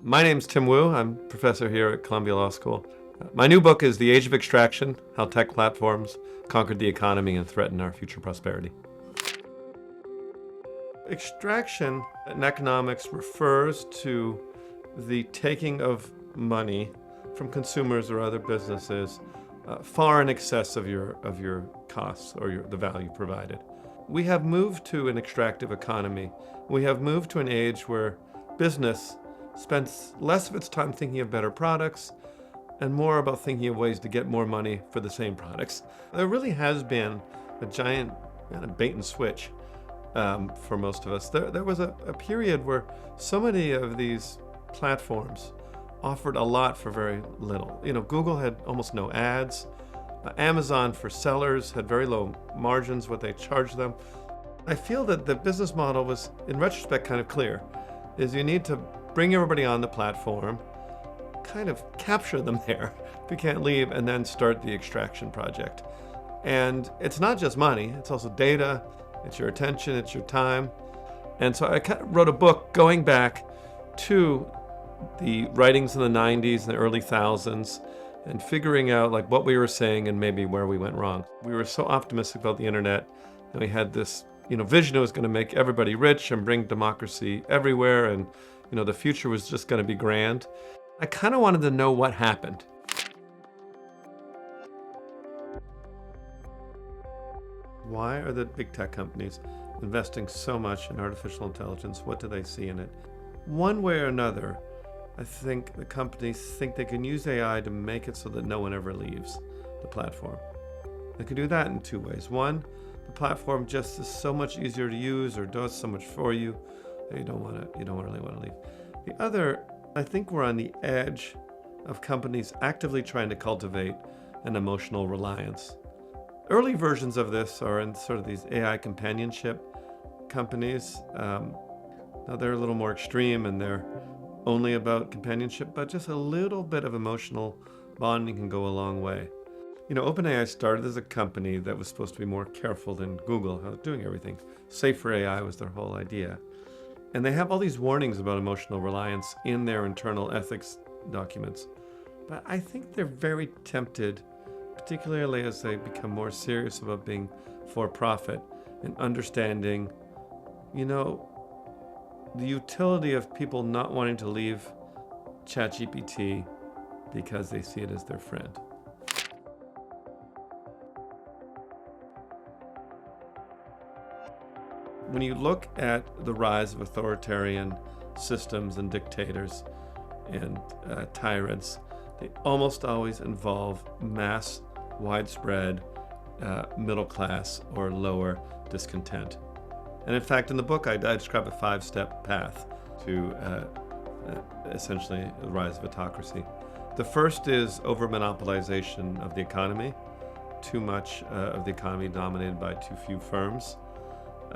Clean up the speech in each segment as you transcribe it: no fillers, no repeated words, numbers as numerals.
My name's Tim Wu. I'm professor here at Columbia Law School. My new book is The Age of Extraction: How Tech Platforms Conquered the Economy and Threatened Our Future Prosperity. Extraction in economics refers to the taking of money from consumers or other businesses far in excess of your costs or the value provided. We have moved to an extractive economy. We have moved to an age where business spends less of its time thinking of better products and more about thinking of ways to get more money for the same products. There really has been a giant kind of bait and switch for most of us. There was a period where so many of these platforms offered a lot for very little. Google had almost no ads. Amazon for sellers had very low margins, what they charged them. I feel that the business model was, in retrospect, kind of clear, is you need to bring everybody on the platform, kind of capture them there if you can't leave, and then start the extraction project. And it's not just money, it's also data, it's your attention, it's your time. And so I kind of wrote a book going back to the writings in the 90s and the early thousands and figuring out like what we were saying and maybe where we went wrong. We were so optimistic about the internet, and we had this vision it was going to make everybody rich and bring democracy everywhere, and the future was just going to be grand. I kind of wanted to know what happened. Why are the big tech companies investing so much in artificial intelligence? What do they see in it? One way or another, I think the companies think they can use AI to make it so that no one ever leaves the platform. They can do that in two ways. One, the platform just is so much easier to use or does so much for you that you don't really want to leave. The other, I think we're on the edge of companies actively trying to cultivate an emotional reliance. Early versions of this are in sort of these AI companionship companies. Now they're a little more extreme and they're only about companionship, but just a little bit of emotional bonding can go a long way. OpenAI started as a company that was supposed to be more careful than Google, how doing everything. Safer AI was their whole idea. And they have all these warnings about emotional reliance in their internal ethics documents. But I think they're very tempted, particularly as they become more serious about being for-profit and understanding, the utility of people not wanting to leave ChatGPT because they see it as their friend. When you look at the rise of authoritarian systems and dictators and tyrants, they almost always involve mass, widespread, middle class or lower discontent. And in fact, in the book, I describe a 5-step path to essentially the rise of autocracy. The first is over-monopolization of the economy. Too much of the economy dominated by too few firms.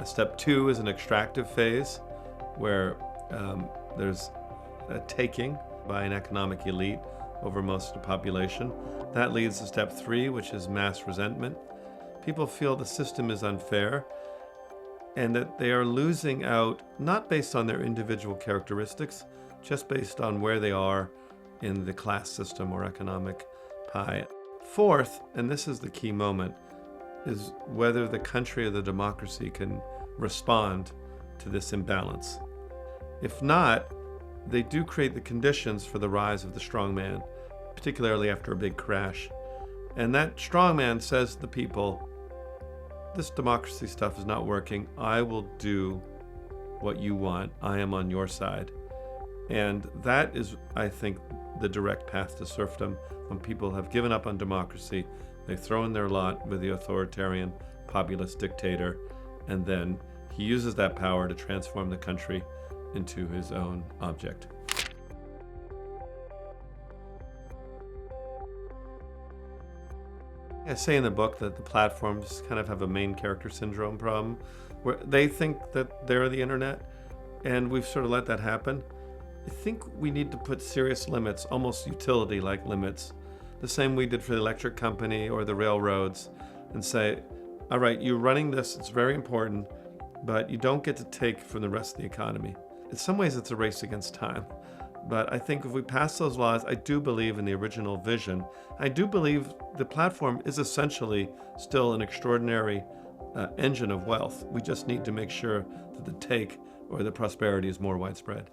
Step 2 is an extractive phase where there's a taking by an economic elite over most of the population. That leads to step 3, which is mass resentment. People feel the system is unfair and that they are losing out, not based on their individual characteristics, just based on where they are in the class system or economic pie. Fourth, and this is the key moment, is whether the country or the democracy can respond to this imbalance. If not, they do create the conditions for the rise of the strongman, particularly after a big crash. And that strongman says to the people, this democracy stuff is not working. I will do what you want. I am on your side. And that is, I think, the direct path to serfdom. When people have given up on democracy, they throw in their lot with the authoritarian populist dictator, and then he uses that power to transform the country into his own object. I say in the book that the platforms kind of have a main character syndrome problem, where they think that they're the internet, and we've sort of let that happen. I think we need to put serious limits, almost utility-like limits, the same we did for the electric company or the railroads, and say, all right, you're running this, it's very important, but you don't get to take from the rest of the economy. In some ways, it's a race against time. But I think if we pass those laws, I do believe in the original vision. I do believe the platform is essentially still an extraordinary engine of wealth. We just need to make sure that the take or the prosperity is more widespread.